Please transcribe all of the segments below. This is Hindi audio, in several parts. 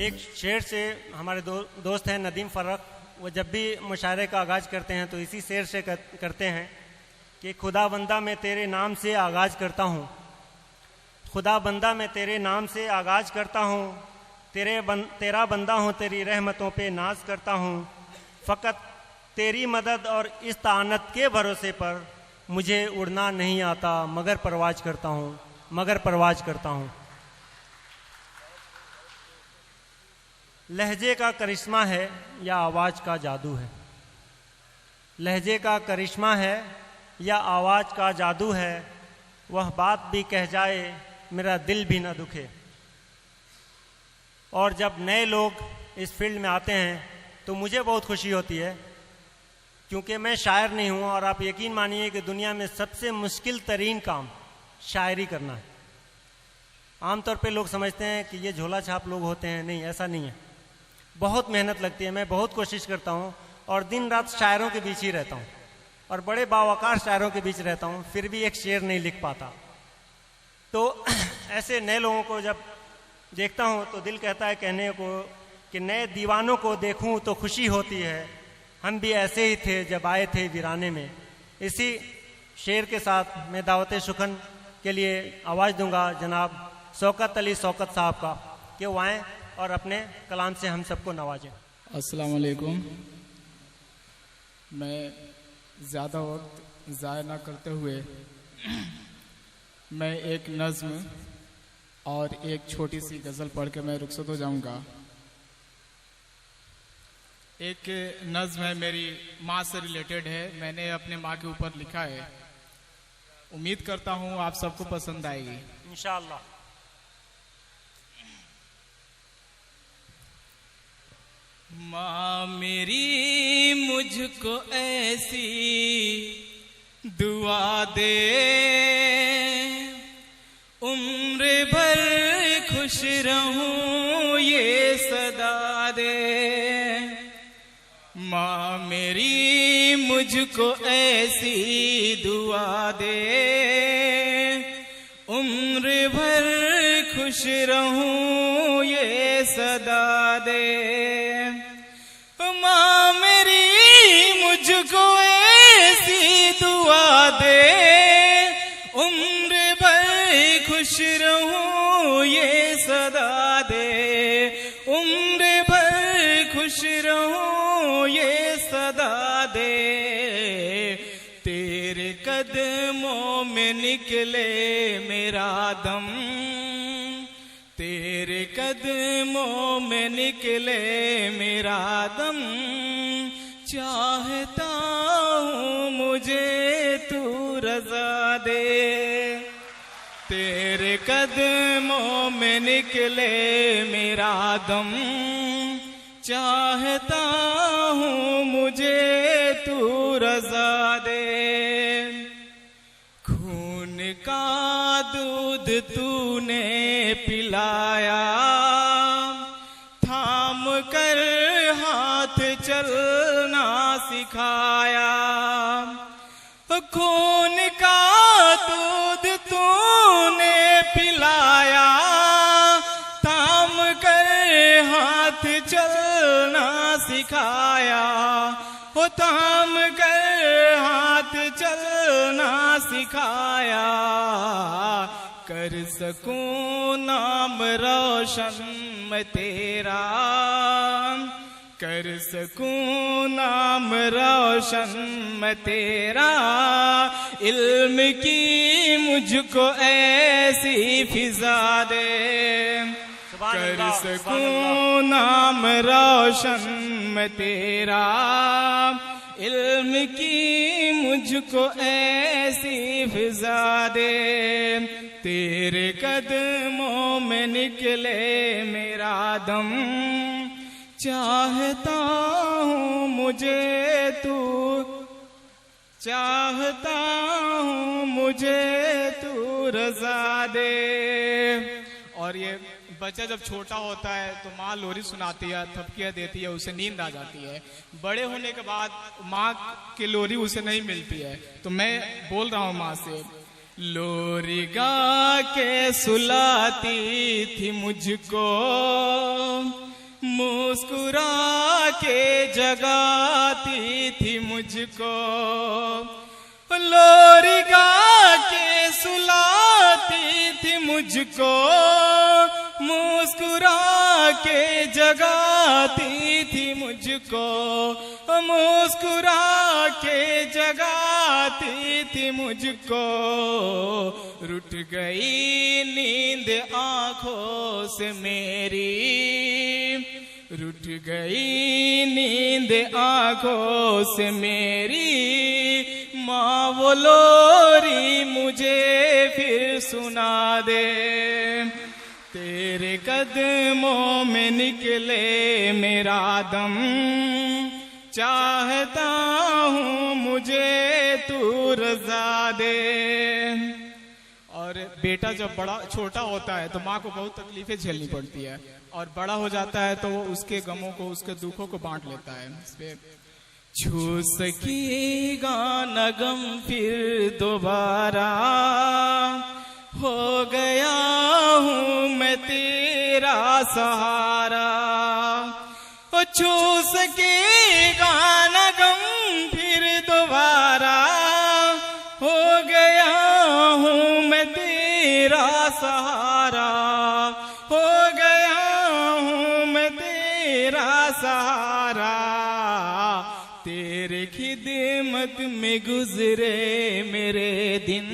एक शेर से हमारे दोस्त हैं नदीम फ़र्रख, वो जब भी मुशायरे का आगाज़ करते हैं तो इसी शेर से करते हैं कि खुदा बंदा मैं तेरे नाम से आगाज़ करता हूँ, खुदा बंदा मैं तेरे नाम से आगाज़ करता हूँ, तेरा बंदा हूँ, तेरी रहमतों पे नाज करता हूँ, फ़कत तेरी मदद और इस तानत के भरोसे पर मुझे उड़ना नहीं आता, मगर परवाज करता हूँ, मगर परवाज करता हूँ। लहजे का करिश्मा है या आवाज़ का जादू है, लहजे का करिश्मा है या आवाज़ का जादू है, वह बात भी कह जाए मेरा दिल भी ना दुखे। और जब नए लोग इस फील्ड में आते हैं तो मुझे बहुत खुशी होती है, क्योंकि मैं शायर नहीं हूँ और आप यकीन मानिए कि दुनिया में सबसे मुश्किल तरीन काम शायरी करना है। आमतौर पे लोग समझते हैं कि ये झोला छाप लोग होते हैं, नहीं, ऐसा नहीं है। बहुत मेहनत लगती है, मैं बहुत कोशिश करता हूँ और दिन रात शायरों के बीच ही रहता हूँ और बड़े बावकार शायरों के बीच रहता हूँ, फिर भी एक शेर नहीं लिख पाता। तो ऐसे नए लोगों को जब देखता हूँ तो दिल कहता है कहने को कि नए दीवानों को देखूँ तो खुशी होती है, हम भी ऐसे ही थे जब आए थे वीराने में। इसी शेर के साथ मैं दावत शुकन के लिए आवाज़ दूंगा जनाब शौकत अली शौकत साहब का कि वो आएँ और अपने कलाम से हम सबको नवाजें। अस्सलाम वालेकुम। मैं ज़्यादा वक्त ज़ाया ना करते हुए मैं एक नज़्म और एक छोटी सी गज़ल पढ़ के मैं रुखसत हो जाऊंगा। एक नज़्म है, मेरी माँ से रिलेटेड है, मैंने अपने माँ के ऊपर लिखा है। उम्मीद करता हूँ आप सबको पसंद आएगी इंशाअल्लाह। माँ मेरी मुझको ऐसी दुआ दे, उम्र भर खुश रहूं ये सदा दे। माँ मेरी मुझको ऐसी दुआ दे, उम्र भर खुश रहूं ये सदा दे। माँ मेरी मुझको ऐसी दुआ दे, उम्र भर खुश रहूं ये सदा दे, उम्र भर खुश रहूं ये सदा दे। तेरे कदमों में निकले मेरा दम, तेरे कदमों में निकले मेरा दम, चाहता हूँ मुझे तू रज़ा दे। तेरे कदमों में निकले मेरा दम, चाहता हूँ मुझे तू रज़ा दे। खून का दूध तूने पिलाया, थाम कर हाथ चलना सिखाया। खून का दूध तूने पिलाया, थाम कर हाथ चलना सिखाया। वो थाम कर हाथ चलना सिखाया। कर सकूं नाम रोशन मैं तेरा, कर सकूं नाम रोशन मैं तेरा। इल्म की मुझको ऐसी फिजा दे, कर सकूं नाम रोशन मैं तेरा। इल्म की मुझको ऐसी फिजा दे। तेरे कदमों में निकले मेरा दम, चाहता हूँ मुझे तू, चाहता हूँ मुझे तू रज़ा दे। और ये बच्चा जब छोटा होता है तो माँ लोरी सुनाती है, थपकियाँ देती है, उसे नींद आ जाती है। बड़े होने के बाद माँ की लोरी उसे नहीं मिलती है, तो मैं बोल रहा हूँ माँ से, लोरी गा के सुलाती थी मुझको, मुस्कुरा के जगाती थी मुझको, लोरी गा के सुलाती थी मुझको, मुस्कुरा के जगाती थी मुझको, मुस्कुरा के जगाती थी मुझको। रुठ गई नींद आंखों से मेरी, रुठ गई नींद आंखों से मेरी, माँ वो लोरी मुझे फिर सुना दे। तेरे कदमों में निकले मेरा दम, चाहता हूँ मुझे तू रज़ा दे। और बेटा जब बड़ा छोटा होता है तो माँ को बहुत तकलीफें झेलनी पड़ती है, और बड़ा हो जाता है तो वो उसके गमों को, उसके दुखों को बांट लेता है। छू सकेगा न गम फिर दोबारा, हो गया हूँ मैं तेरा सहारा। ओ छू सकेगा न गम फिर दोबारा, हो गया हूँ मैं तेरा सहारा, हो गया हूँ मैं तेरा सहारा। तेरे खिदमत में गुजरे मेरे दिन,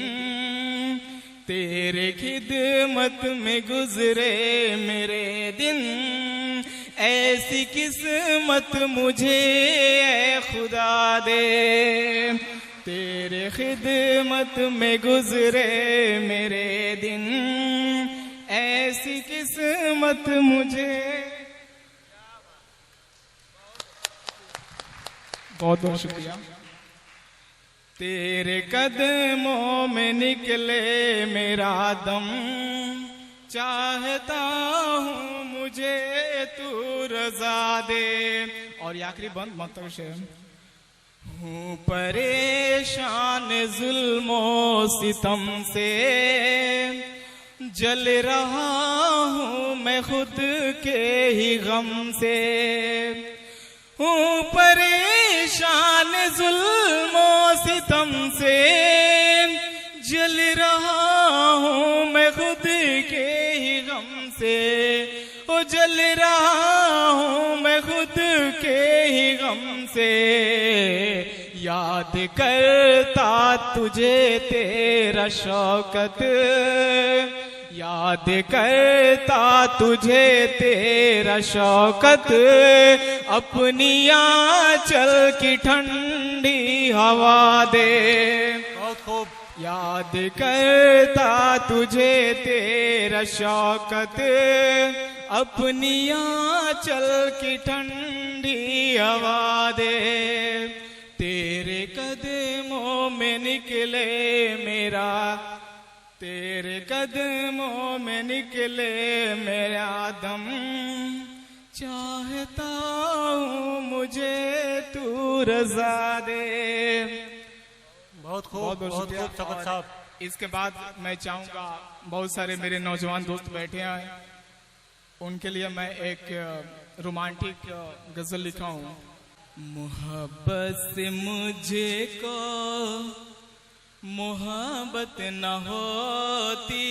तेरे खिदमत में गुजरे मेरे दिन, ऐसी किस्मत मुझे ऐ खुदा दे। तेरे खिदमत में गुजरे मेरे दिन, ऐसी किस्मत मुझे। बहुत बहुत शुक्रिया। तेरे कदमों में निकले मेरा दम, चाहता हूँ मुझे तू रज़ा दे। और ये आखिरी बंद मतलब से, हूँ परेशान जुल्मो सितम से, जल रहा हूँ मैं खुद के ही गम से। हूँ परेशान जुल्मो सितम से, जल रहा हूँ मैं खुद के ही गम से। ओ जल रहा हूँ मैं खुद के ही गम से। याद करता तुझे तेरा शौकत, याद करता तुझे तेरा शौकत, अपनी आंचल की ठंडी हवा दे। बहुत खूब। याद करता तुझे तेरा शौकत, अपनी आंचल की ठंडी हवा दे। तेरे कदमों में निकले मेरा, तेरे कदमों में निकले मेरा दम, चाहता हूँ मुझे तू रज़ा दे। बहुत खूब, बहुत खूब सफर साहब। इसके बाद मैं चाहूंगा, बहुत सारे मेरे नौजवान दोस्त बैठे हैं, उनके लिए मैं एक रोमांटिक गजल लिखा हूँ। मोहब्बत से मुझे को मोहब्बत न होती,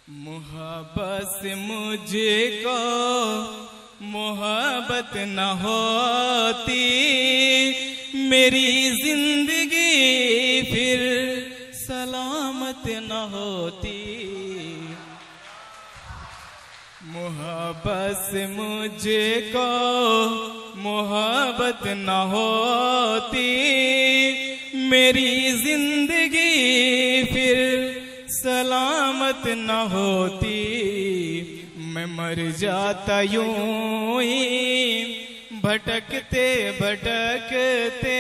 मोहब्बत से मुझे को मोहब्बत न होती, मेरी जिंदगी फिर सलामत न होती। मोहब्बत से मुझे को मोहब्बत न होती, मेरी जिंदगी फिर सलामत न होती। मैं मर जाता यूं ही भटकते भटकते,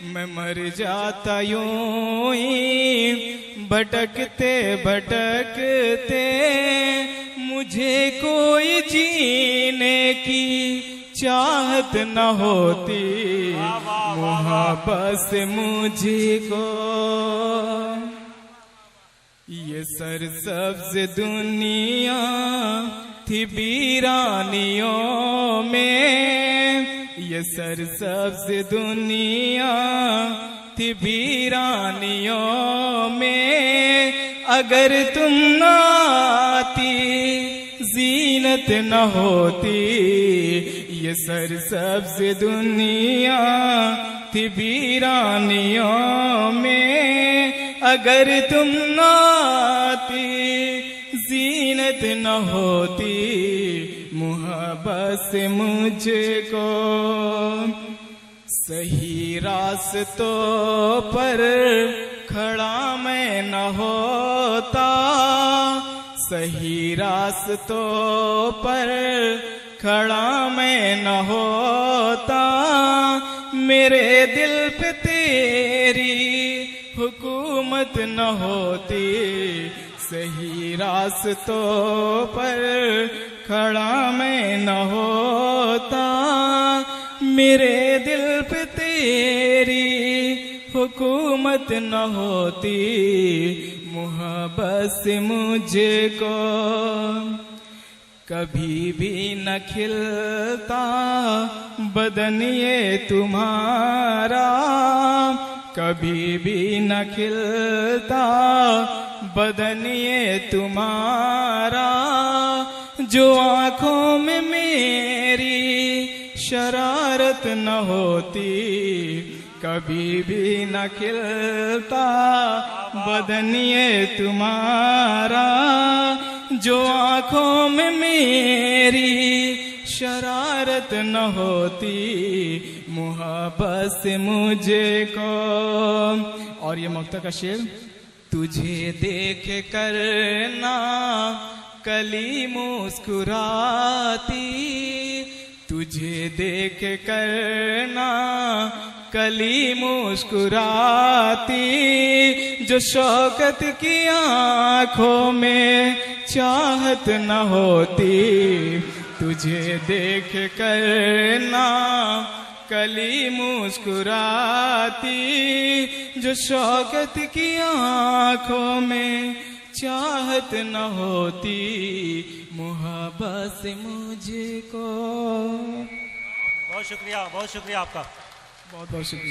मैं मर जाता यूं ही भटकते भटकते, मुझे कोई जीने की चाहत न होती। मोहब्बत से मुझे को ये सरसब्ज दुनिया थी वीरानियों में, ये सरसब्ज दुनिया थी वीरानियों में। अगर तुम न आती जीनत न होती, ये सरसब्ज दुनिया थी वीरानियों में। अगर तुम न आती जीनत न होती, मोहब्बत से मुझको सही रास्तों पर खड़ा मैं न होता। सही रास्तों पर खड़ा मैं न होता। मेरे दिल पे तेरी हुकूमत न होती, सही रास्तों पर खड़ा मैं न होता। मेरे दिल पे तेरी हुकूमत न होती, मोहब्बत से मुझको कभी भी न खिलता बदन ये तुम्हारा। कभी भी न खिलता बदन ये तुम्हारा। जो आँखों में मेरी शरारत न होती, कभी भी न खिलता बदन ये तुम्हारा। जो आँखों में मेरी शरारत न होती, मोहब्बत से मुझको। और ये मक्ता का शेर, तुझे देख कर ना कली मुस्कुराती। तुझे देख कर ना कली मुस्कुराती। जो शौकत की आँखों में चाहत न होती, तुझे देख कर ना कली मुस्कुराती। जो शौकत की आँखों में चाहत न होती, मोहब्बत से मुझको। बहुत शुक्रिया आपका। बहुत बहुत शुक्रिया।